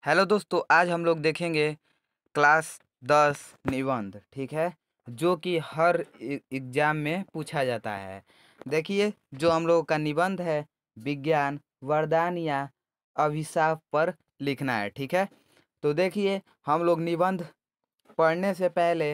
Hello दोस्तों, आज हम लोग देखेंगे क्लास 10 निबंध। ठीक है, जो कि हर एग्जाम में पूछा जाता है। देखिए, जो हम लोगों का निबंध है, विज्ञान वरदान या अभिशाप पर लिखना है। ठीक है, तो देखिए, हम लोग निबंध पढ़ने से पहले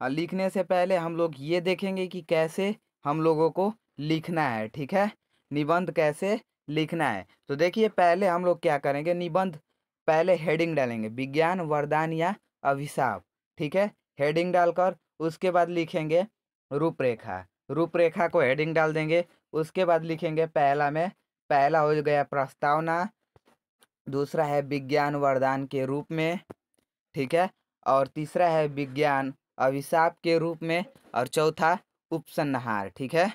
लिखने से पहले हम लोग ये देखेंगे कि कैसे हम लोगों को लिखना है। ठीक है, निबंध कैसे लिखना है। तो देखिए, पहले हम लोग क्या करेंगे, निबंध पहले हेडिंग डालेंगे, विज्ञान वरदान या अभिशाप। ठीक है, हेडिंग डालकर उसके बाद लिखेंगे रूपरेखा। रूपरेखा को हेडिंग डाल देंगे। उसके बाद लिखेंगे पहला हो गया प्रस्तावना, दूसरा है विज्ञान वरदान के रूप में। ठीक है, और तीसरा है विज्ञान अभिशाप के रूप में, और चौथा उपसंहार। ठीक है,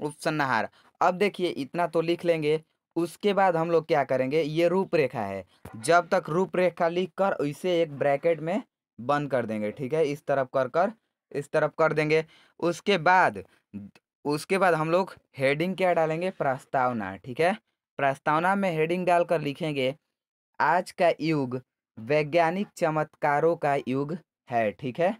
उपसंहार। अब देखिए, इतना तो लिख लेंगे। उसके बाद हम लोग क्या करेंगे, ये रूपरेखा है, जब तक रूपरेखा लिख कर इसे एक ब्रैकेट में बंद कर देंगे। ठीक है, इस तरफ कर इस तरफ कर देंगे। उसके बाद उसके बाद हम लोग हेडिंग क्या डालेंगे, प्रस्तावना। ठीक है, प्रस्तावना में हेडिंग डालकर लिखेंगे, आज का युग वैज्ञानिक चमत्कारों का युग है। ठीक है,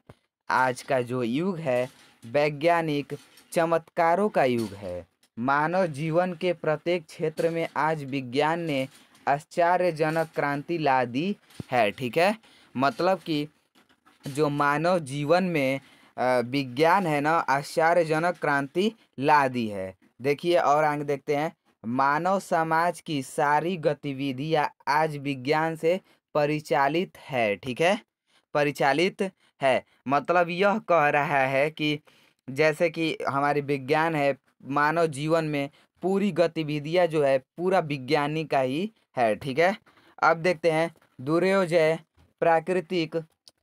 आज का जो युग है वैज्ञानिक चमत्कारों का युग है। मानव जीवन के प्रत्येक क्षेत्र में आज विज्ञान ने आश्चर्यजनक क्रांति ला दी है। ठीक है, मतलब कि जो मानव जीवन में विज्ञान है ना, आश्चर्यजनक क्रांति ला दी है। देखिए, और आगे देखते हैं, मानव समाज की सारी गतिविधियां आज विज्ञान से परिचालित है। ठीक है, परिचालित है, मतलब यह कह रहा है कि जैसे कि हमारी विज्ञान है, मानव जीवन में पूरी गतिविधियां जो है पूरा विज्ञानी का ही है। ठीक है, अब देखते हैं, दुर्योजय प्राकृतिक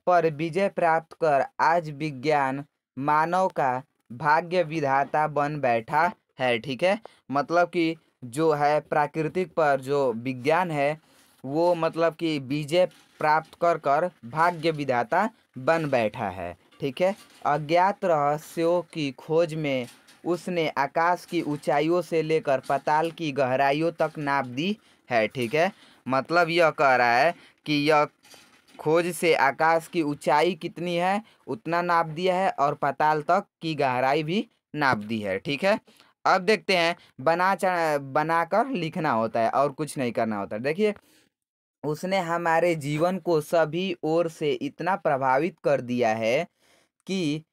पर विजय प्राप्त कर आज विज्ञान मानव का भाग्य विधाता बन बैठा है। ठीक है, मतलब कि जो है प्राकृतिक पर जो विज्ञान है वो मतलब कि विजय प्राप्त कर भाग्य विधाता बन बैठा है। ठीक है, अज्ञात रहस्यों की खोज में उसने आकाश की ऊंचाइयों से लेकर पाताल की गहराइयों तक नाप दी है। ठीक है, मतलब यह कह रहा है कि यह खोज से आकाश की ऊंचाई कितनी है उतना नाप दिया है, और पाताल तक की गहराई भी नाप दी है। ठीक है, अब देखते हैं, बनाकर लिखना होता है और कुछ नहीं करना होता है। देखिए, उसने हमारे जीवन को सभी ओर से इतना प्रभावित कर दिया है कि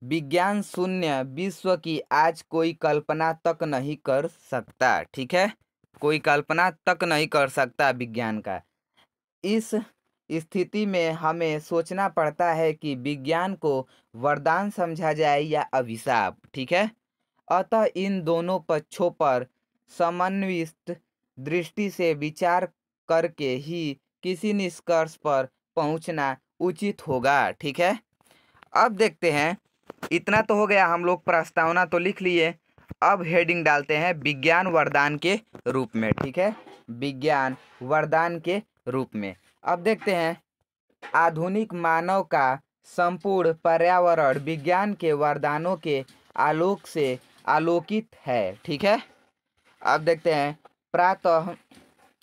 विज्ञान शून्य विश्व की आज कोई कल्पना तक नहीं कर सकता। ठीक है, कोई कल्पना तक नहीं कर सकता विज्ञान का। इस स्थिति में हमें सोचना पड़ता है कि विज्ञान को वरदान समझा जाए या अभिशाप। ठीक है, अतः इन दोनों पक्षों पर समन्वित दृष्टि से विचार करके ही किसी निष्कर्ष पर पहुंचना उचित होगा। ठीक है, अब देखते हैं, इतना तो हो गया, हम लोग प्रस्तावना तो लिख लिए। अब हेडिंग डालते हैं विज्ञान वरदान के रूप में। ठीक है, विज्ञान वरदान के रूप में। अब देखते हैं, आधुनिक मानव का संपूर्ण पर्यावरण विज्ञान के वरदानों के आलोक से आलोकित है। ठीक है, अब देखते हैं, प्रातः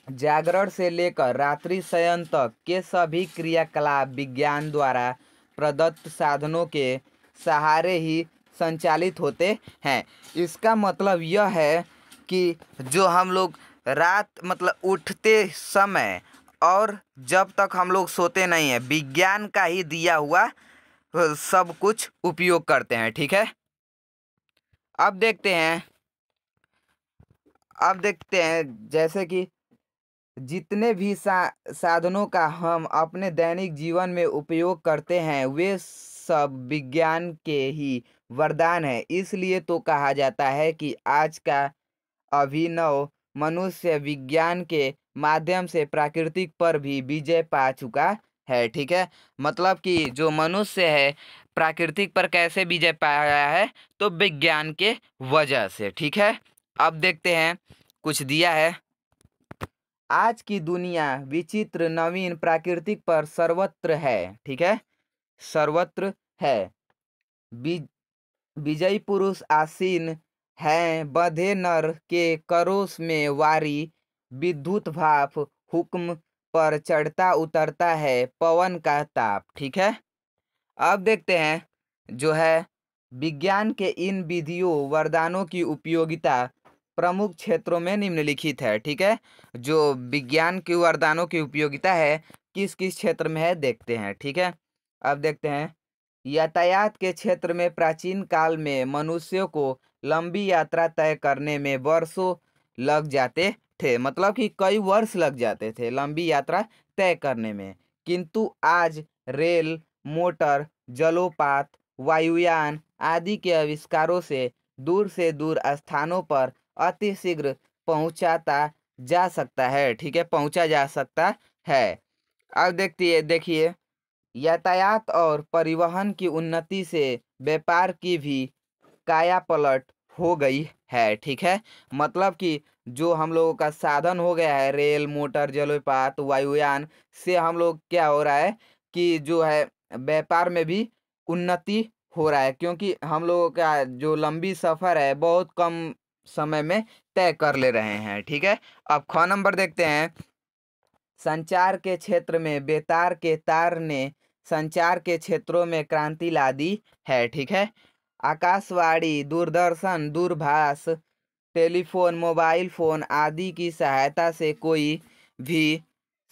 जागरण से लेकर रात्रि शयन तक के सभी क्रियाकलाप विज्ञान द्वारा प्रदत्त साधनों के सहारे ही संचालित होते हैं। इसका मतलब यह है कि जो हम लोग रात मतलब उठते समय और जब तक हम लोग सोते नहीं हैं, विज्ञान का ही दिया हुआ सब कुछ उपयोग करते हैं। ठीक है, अब देखते हैं जैसे कि जितने भी साधनों का हम अपने दैनिक जीवन में उपयोग करते हैं वे सब विज्ञान के ही वरदान है। इसलिए तो कहा जाता है कि आज का अभिनव मनुष्य विज्ञान के माध्यम से प्राकृतिक पर भी विजय पा चुका है। ठीक है, मतलब कि जो मनुष्य है प्राकृतिक पर कैसे विजय पाया है, तो विज्ञान के वजह से। ठीक है, अब देखते हैं, कुछ दिया है, आज की दुनिया विचित्र नवीन प्राकृतिक पर सर्वत्र है। ठीक है, सर्वत्र है, विजयी पुरुष आसीन हैं बंधे नर के करोस में वारी, विद्युत भाप हुक्म पर चढ़ता उतरता है पवन का ताप। ठीक है, अब देखते हैं जो है विज्ञान के इन विधियों वरदानों की उपयोगिता प्रमुख क्षेत्रों में निम्नलिखित है। ठीक है, जो विज्ञान के वरदानों की उपयोगिता है किस किस क्षेत्र में है देखते हैं। ठीक है, अब देखते हैं यातायात के क्षेत्र में प्राचीन काल में मनुष्यों को लंबी यात्रा तय करने में वर्षों लग जाते थे, मतलब कि कई वर्ष लग जाते थे लंबी यात्रा तय करने में, किंतु आज रेल, मोटर, जलोपात, वायुयान आदि के आविष्कारों से दूर स्थानों पर अतिशीघ्र पहुंचाता जा सकता है। ठीक है, पहुंचा जा सकता है। अब देखिए यातायात और परिवहन की उन्नति से व्यापार की भी काया पलट हो गई है। ठीक है, मतलब कि जो हम लोगों का साधन हो गया है रेल, मोटर, जलप्रपात, वायुयान से हम लोग क्या हो रहा है कि जो है व्यापार में भी उन्नति हो रहा है, क्योंकि हम लोगों का जो लंबी सफ़र है बहुत कम समय में तय कर ले रहे हैं। ठीक है, अब ख नंबर देखते हैं। संचार के क्षेत्र में बेतार के तार ने संचार के क्षेत्रों में क्रांति ला दी है। ठीक है, आकाशवाणी, दूरदर्शन, दूरभाष, टेलीफोन, मोबाइल फोन आदि की सहायता से कोई भी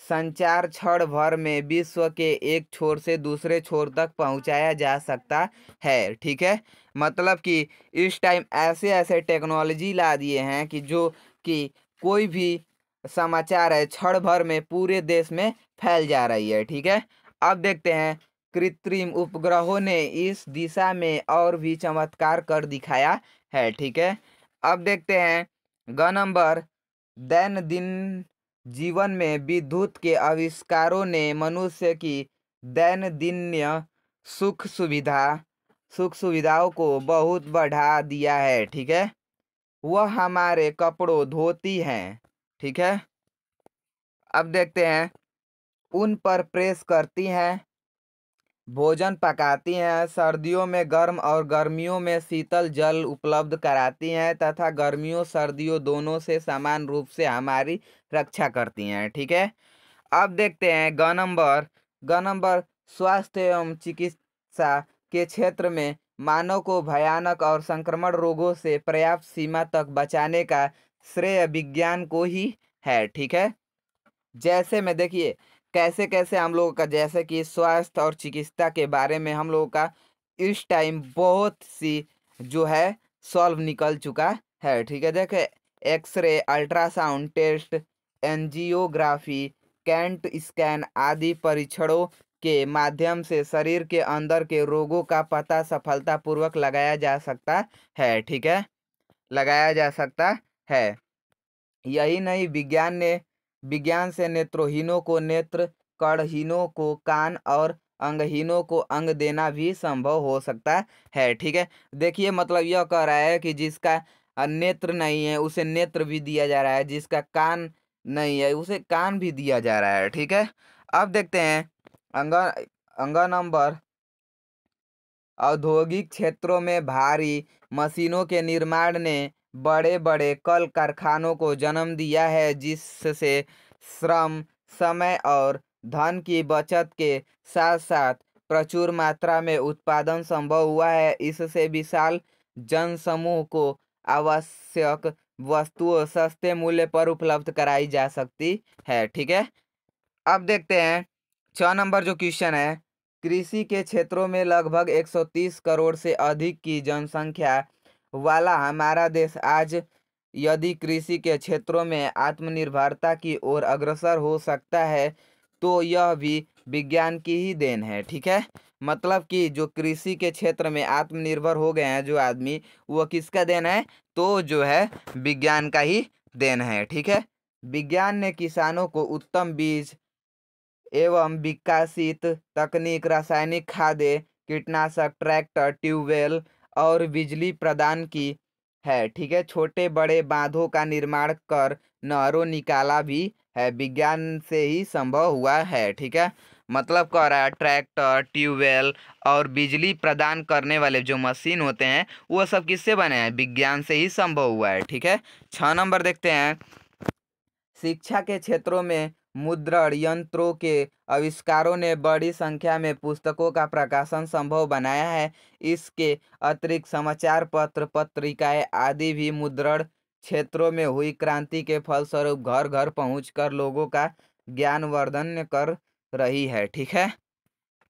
संचार क्षण भर में विश्व के एक छोर से दूसरे छोर तक पहुंचाया जा सकता है। ठीक है, मतलब कि इस टाइम ऐसे ऐसे टेक्नोलॉजी ला दिए हैं कि जो कि कोई भी समाचार है क्षण भर में पूरे देश में फैल जा रही है। ठीक है, अब देखते हैं कृत्रिम उपग्रहों ने इस दिशा में और भी चमत्कार कर दिखाया है। ठीक है, अब देखते हैं ग नंबर दैनंदिन जीवन में विद्युत के आविष्कारों ने मनुष्य की दैनंदिन सुख सुविधाओं को बहुत बढ़ा दिया है। ठीक है, वह हमारे कपड़ों धोती हैं। ठीक है, अब देखते हैं उन पर प्रेस करती हैं, भोजन पकाती हैं, सर्दियों में गर्म और गर्मियों में शीतल जल उपलब्ध कराती हैं तथा गर्मियों सर्दियों दोनों से समान रूप से हमारी रक्षा करती हैं। ठीक है, अब देखते हैं ग नंबर स्वास्थ्य एवं चिकित्सा के क्षेत्र में मानव को भयानक और संक्रमण रोगों से पर्याप्त सीमा तक बचाने का श्रेय विज्ञान को ही है। ठीक है, जैसे में देखिए कैसे कैसे हम लोगों का जैसे कि स्वास्थ्य और चिकित्सा के बारे में हम लोगों का इस टाइम बहुत सी जो है सॉल्व निकल चुका है। ठीक है, देखे एक्सरे, अल्ट्रासाउंड टेस्ट, एंजियोग्राफी, कैंट स्कैन आदि परीक्षणों के माध्यम से शरीर के अंदर के रोगों का पता सफलतापूर्वक लगाया जा सकता है। ठीक है, लगाया जा सकता है। यही नहीं विज्ञान से नेत्रहीनों को नेत्र, कर्णहीनों को कान और अंगहीनों को अंग देना भी संभव हो सकता है। ठीक है, देखिए मतलब यह कह रहा है कि जिसका नेत्र नहीं है उसे नेत्र भी दिया जा रहा है, जिसका कान नहीं है उसे कान भी दिया जा रहा है। ठीक है, अब देखते हैं अंग अंग नंबर औद्योगिक क्षेत्रों में भारी मशीनों के निर्माण ने बड़े बड़े कल कारखानों को जन्म दिया है, जिससे श्रम, समय और धन की बचत के साथ साथ प्रचुर मात्रा में उत्पादन संभव हुआ है। इससे विशाल जनसमूह को आवश्यक वस्तुओं सस्ते मूल्य पर उपलब्ध कराई जा सकती है। ठीक है, अब देखते हैं 6 नंबर जो क्वेश्चन है। कृषि के क्षेत्रों में लगभग 130 करोड़ से अधिक की जनसंख्या वाला हमारा देश आज यदि कृषि के क्षेत्रों में आत्मनिर्भरता की ओर अग्रसर हो सकता है तो यह भी विज्ञान की ही देन है। ठीक है, मतलब कि जो कृषि के क्षेत्र में आत्मनिर्भर हो गए हैं जो आदमी, वो किसका देन है? तो जो है विज्ञान का ही देन है। ठीक है, विज्ञान ने किसानों को उत्तम बीज एवं विकसित तकनीक, रासायनिक खाद्य, कीटनाशक, ट्रैक्टर, ट्यूबवेल और बिजली प्रदान की है। ठीक है, छोटे बड़े बांधों का निर्माण कर नहरों निकाला भी है, विज्ञान से ही संभव हुआ है। ठीक है, मतलब कह रहा है ट्रैक्टर, ट्यूबवेल और बिजली प्रदान करने वाले जो मशीन होते हैं वो सब किससे बने हैं? विज्ञान से ही संभव हुआ है। ठीक है, 6 नंबर देखते हैं। शिक्षा के क्षेत्रों में मुद्रण यंत्रों के आविष्कारों ने बड़ी संख्या में पुस्तकों का प्रकाशन संभव बनाया है। इसके अतिरिक्त समाचार पत्र, पत्रिकाएं आदि भी मुद्रण क्षेत्रों में हुई क्रांति के फलस्वरूप घर घर पहुंचकर लोगों का ज्ञानवर्धन कर रही है। ठीक है,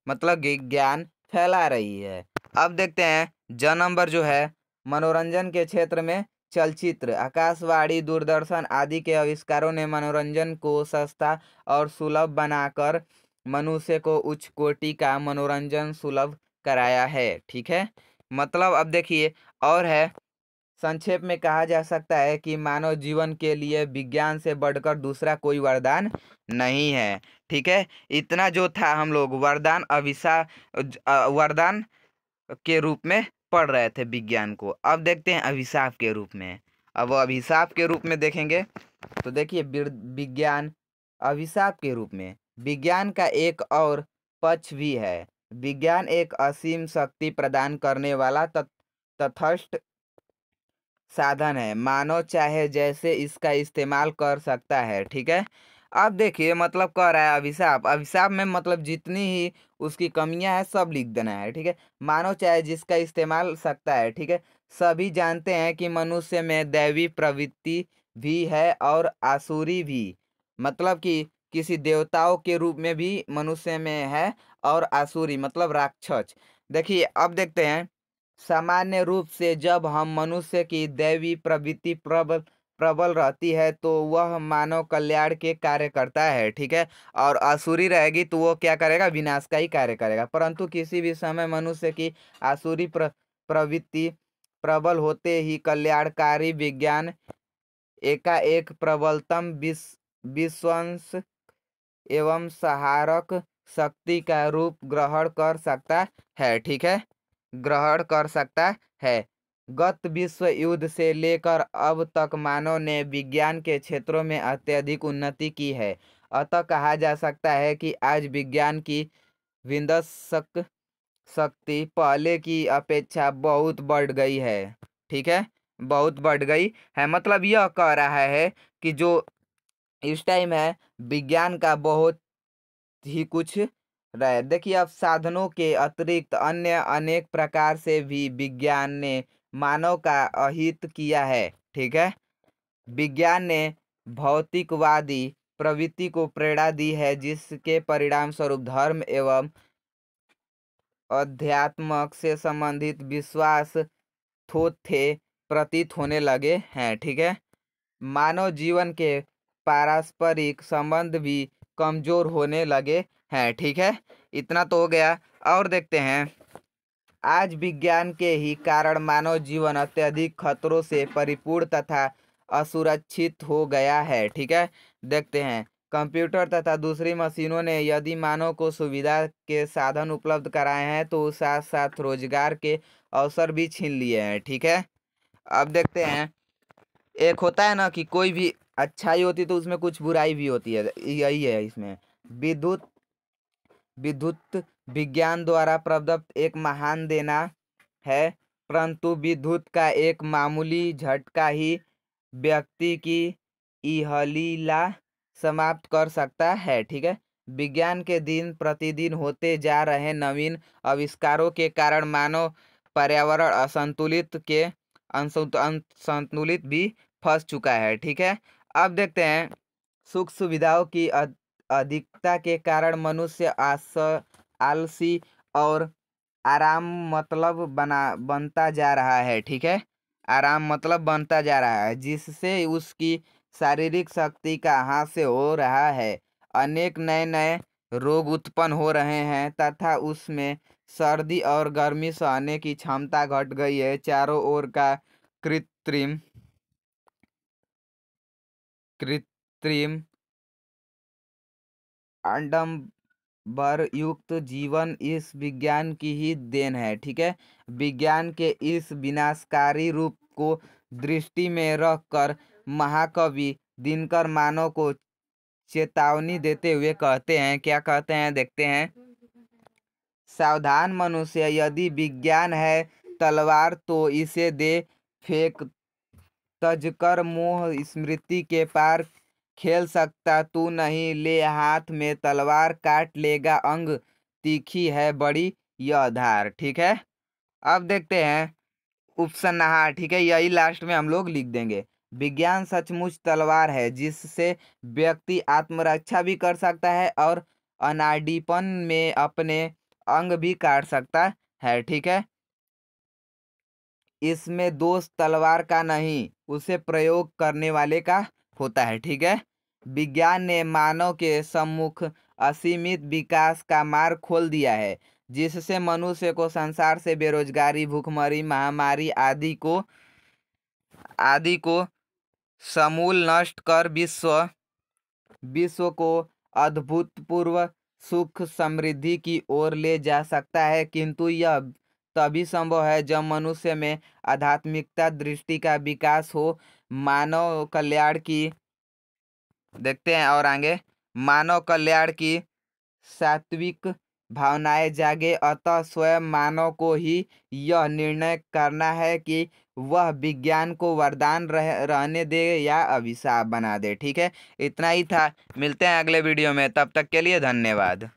मतलब ज्ञान फैला रही है। अब देखते हैं नंबर जो है मनोरंजन के क्षेत्र में चलचित्र, आकाशवाणी, दूरदर्शन आदि के आविष्कारों ने मनोरंजन को सस्ता और सुलभ बनाकर मनुष्य को उच्च कोटि का मनोरंजन सुलभ कराया है। ठीक है, मतलब अब देखिए और है, संक्षेप में कहा जा सकता है कि मानव जीवन के लिए विज्ञान से बढ़कर दूसरा कोई वरदान नहीं है। ठीक है, इतना जो था हम लोग वरदान वरदान के रूप में पढ़ रहे थे विज्ञान को। अब देखते हैं अभिशाप के रूप में। अब अभिशाप के रूप में देखेंगे तो देखिए विज्ञान अभिशाप के रूप में विज्ञान का एक और पक्ष भी है। विज्ञान एक असीम शक्ति प्रदान करने वाला तथस्थ साधन है। मानव चाहे जैसे इसका इस्तेमाल कर सकता है। ठीक है, अब देखिए मतलब कह रहा है अभिशाप, अभिशाप में मतलब जितनी ही उसकी कमियां हैं सब लिख देना है। ठीक है, मानव चाहे जिसका इस्तेमाल सकता है। ठीक है, सभी जानते हैं कि मनुष्य में दैवी प्रवृत्ति भी है और आसुरी भी, मतलब कि किसी देवताओं के रूप में भी मनुष्य में है और आसुरी मतलब राक्षस। देखिए अब देखते हैं, सामान्य रूप से जब हम मनुष्य की दैवी प्रवृत्ति प्रबल प्रबल रहती है तो वह मानव कल्याण के कार्य करता है। ठीक है, और आसुरी रहेगी तो वो क्या करेगा, विनाश का ही कार्य करेगा। परंतु किसी भी समय मनुष्य की आसुरी प्रवृत्ति प्रबल होते ही कल्याणकारी विज्ञान एकाएक प्रबलतम विश्वास एवं सहारक शक्ति का रूप ग्रहण कर सकता है। ठीक है, ग्रहण कर सकता है। गत विश्व युद्ध से लेकर अब तक मानव ने विज्ञान के क्षेत्रों में अत्यधिक उन्नति की है। अतः कहा जा सकता है कि आज विज्ञान की विध्वंसक शक्ति पहले की अपेक्षा बहुत बढ़ गई है। ठीक है, बहुत बढ़ गई है, मतलब यह कह रहा है कि जो इस टाइम है विज्ञान का बहुत ही कुछ रहे। देखिए अब साधनों के अतिरिक्त अन्य अनेक प्रकार से भी विज्ञान ने मानव का अहित किया है। ठीक है, विज्ञान ने भौतिकवादी प्रवृत्ति को प्रेरणा दी है जिसके परिणाम स्वरूप धर्म एवं अध्यात्म से संबंधित विश्वास थोथे प्रतीत होने लगे हैं। ठीक है, मानव जीवन के पारस्परिक संबंध भी कमजोर होने लगे हैं। ठीक है, इतना तो हो गया। और देखते हैं, आज विज्ञान के ही कारण मानव जीवन अत्यधिक खतरों से परिपूर्ण तथा असुरक्षित हो गया है। ठीक है, देखते हैं कंप्यूटर तथा दूसरी मशीनों ने यदि मानव को सुविधा के साधन उपलब्ध कराए हैं तो साथ साथ रोजगार के अवसर भी छीन लिए हैं। ठीक है, अब देखते हैं, एक होता है ना कि कोई भी अच्छाई होती है तो उसमें कुछ बुराई भी होती है, यही है इसमें। विद्युत विद्युत विज्ञान द्वारा प्रदत्त एक महान देना है, परंतु विद्युत का एक मामूली झटका ही व्यक्ति की इहलीला समाप्त कर सकता है। ठीक है, विज्ञान के दिन प्रतिदिन होते जा रहे नवीन आविष्कारों के कारण मानव पर्यावरण असंतुलित भी फंस चुका है। ठीक है, अब देखते हैं, सुख सुविधाओं की अधिकता के कारण मनुष्य आलसी और आराम मतलब बनता जा रहा है। ठीक है, आराम मतलब बनता जा रहा है जिससे उसकी शारीरिक शक्ति का हाथ से हो रहा है। अनेक नए नए रोग उत्पन्न हो रहे हैं तथा उसमें सर्दी और गर्मी सहने की क्षमता घट गई है। चारों ओर का कृत्रिम कृत्रिम आडंबर युक्त जीवन इस विज्ञान की ही देन है। ठीक है, विज्ञान के इस विनाशकारी रूप को दृष्टि में रखकर महाकवि दिनकर मानव को चेतावनी देते हुए कहते हैं, क्या कहते हैं देखते हैं, सावधान मनुष्य, यदि विज्ञान है तलवार तो इसे दे फेंक, तजकर मोह स्मृति के पार खेल सकता तू नहीं, ले हाथ में तलवार, काट लेगा अंग, तीखी है बड़ी यह धार। ठीक है, अब देखते हैं उपसंहार। ठीक है, यही लास्ट में हम लोग लिख देंगे। विज्ञान सचमुच तलवार है, जिससे व्यक्ति आत्मरक्षा भी कर सकता है और अनाड़ीपन में अपने अंग भी काट सकता है। ठीक है, इसमें दोष तलवार का नहीं, उसे प्रयोग करने वाले का होता है। ठीक है, विज्ञान ने मानव के सम्मुख असीमित विकास का मार्ग खोल दिया है, जिससे मनुष्य को संसार से बेरोजगारी, भूखमरी, महामारी आदि को समूल नष्ट कर विश्व को अभूतपूर्व सुख समृद्धि की ओर ले जा सकता है। किंतु यह तभी संभव है जब मनुष्य में आध्यात्मिकता दृष्टि का विकास हो, मानव कल्याण की देखते हैं और आगे मानव कल्याण की सात्विक भावनाएं जागे। अतः स्वयं मानव को ही यह निर्णय करना है कि वह विज्ञान को वरदान रहने दे या अभिशाप बना दे। ठीक है, इतना ही था। मिलते हैं अगले वीडियो में, तब तक के लिए धन्यवाद।